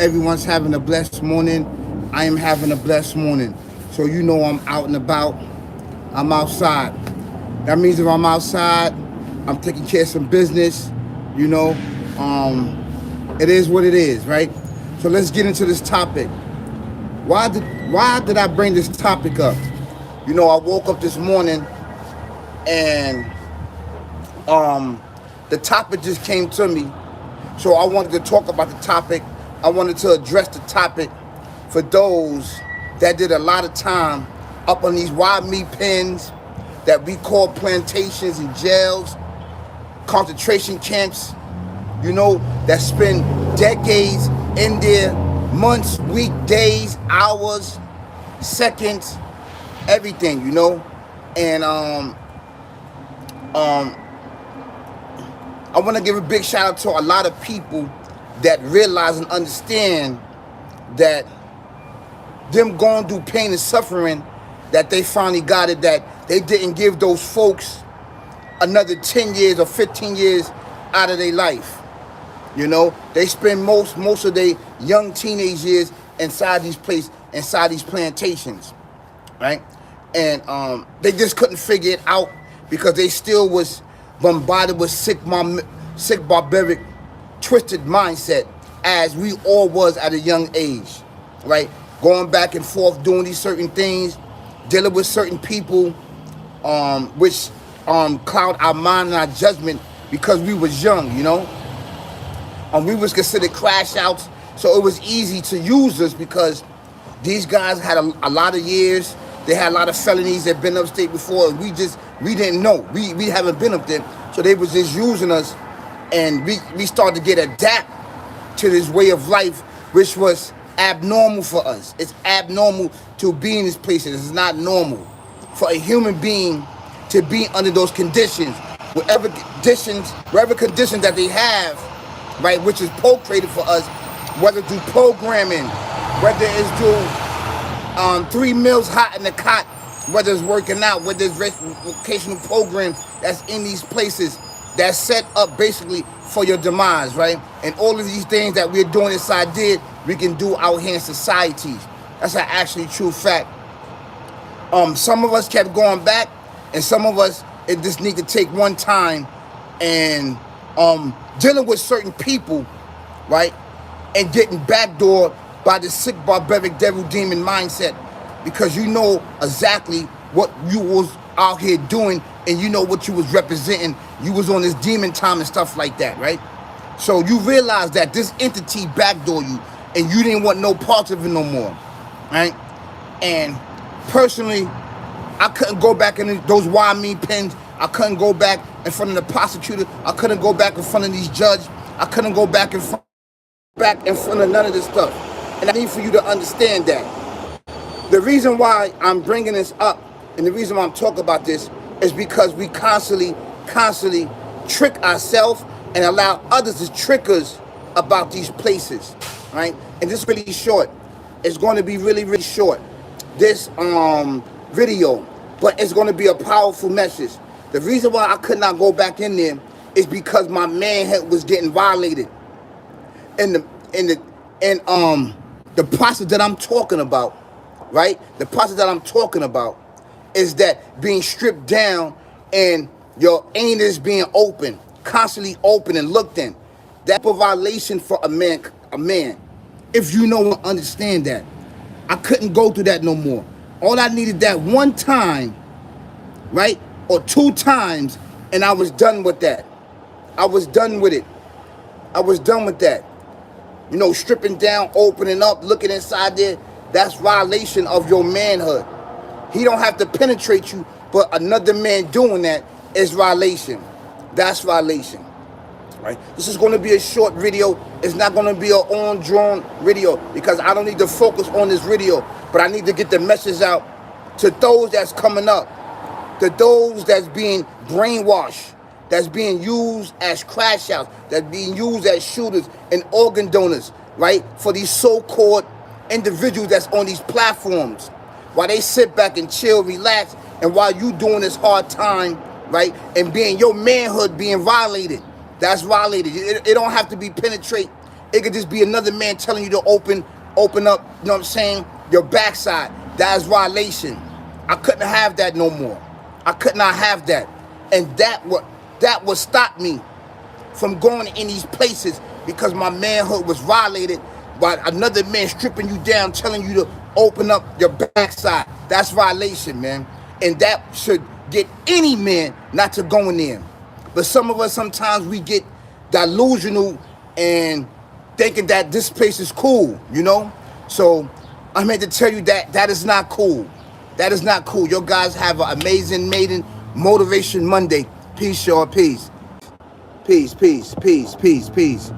everyone's having a blessed morning. I am having a blessed morning. So you know I'm out and about. I'm outside. That means if I'm outside, I'm taking care of some business. You know, it is what it is, right? So let's get into this topic. Why did I bring this topic up? You know, I woke up this morning and the topic just came to me. So I wanted to talk about the topic. I wanted to address the topic for those that did a lot of time up on these wild meat pens that we call plantations and jails, concentration camps, you know, that spend decades in there, months, weeks, days, hours, seconds, everything, you know. And I want to give a big shout out to a lot of people that realize and understand that them going through pain and suffering, that they finally got it, that they didn't give those folks another 10 years or 15 years out of their life. You know, they spend most of their young teenage years inside these plantations, right? And they just couldn't figure it out because they still was bombarded with sick, barbaric, twisted mindset, as we all was at a young age, right? Going back and forth, doing these certain things, dealing with certain people, which cloud our mind and our judgment because we was young, you know. We was considered crash outs, so it was easy to use us because these guys had a lot of years. They had a lot of felonies. They'd been upstate before. And we didn't know. We haven't been up there, so they was just using us, and we started to get adapt to this way of life, which was abnormal for us. It's abnormal to be in these places. It's not normal for a human being to be under those conditions, whatever conditions that they have, right, which is procreated for us, whether through programming, whether it's through 3 meals hot in the cot, whether it's working out, whether it's vocational program that's in these places that's set up basically for your demise, right? And all of these things that we're doing inside there, we can do out here in societies. That's an actually true fact. Some of us kept going back, and some of us, it just need to take one time and dealing with certain people, right, and getting backdoored by the sick, barbaric, devil, demon mindset, because you know exactly what you was out here doing, and you know what you was representing. You was on this demon time and stuff like that, right? So you realize that this entity backdoor you, and you didn't want no parts of it no more, right? And personally, I couldn't go back in those wild meat pens. I couldn't go back in front of the prosecutor. I couldn't go back in front of these judges. I couldn't go back in front of none of this stuff. And I need for you to understand that. The reason why I'm bringing this up and the reason why I'm talking about this is because we constantly trick ourselves and allow others to trick us about these places, right? And this is really short. It's going to be really, really short, this video, but it's going to be a powerful message. The reason why I could not go back in there is because my manhood was getting violated. And the process that I'm talking about, right? The process that I'm talking about is that being stripped down and your anus being open, constantly open and looked in. That's a violation for a man. If you know and understand that. I couldn't go through that no more. All I needed that one time, right? Or 2 times, and I was done with that. I was done with it. I was done with that. You know, stripping down, opening up, looking inside there, that's violation of your manhood. He don't have to penetrate you, but another man doing that is violation. That's violation, right? This is going to be a short video. It's not going to be an on-drawn video because I don't need to focus on this video, but I need to get the message out to those that's coming up, to those that's being brainwashed, that's being used as crash outs, that's being used as shooters and organ donors, right? For these so-called individuals that's on these platforms, while they sit back and chill, relax, and while you doing this hard time, right? And being your manhood being violated. That's violated. It don't have to be penetrate. It could just be another man telling you to open up, you know what I'm saying, your backside. That is violation. I couldn't have that no more. I could not have that. And that would stop me from going in these places, because my manhood was violated by another man stripping you down, telling you to open up your backside. That's violation, man. And that should get any man not to go in there. But some of us, sometimes we get delusional and thinking that this place is cool, you know? So I'm here to tell you that that is not cool. That is not cool. Your guys have an amazing maiden motivation Monday. Peace, y'all. Peace. Peace, peace, peace, peace, peace.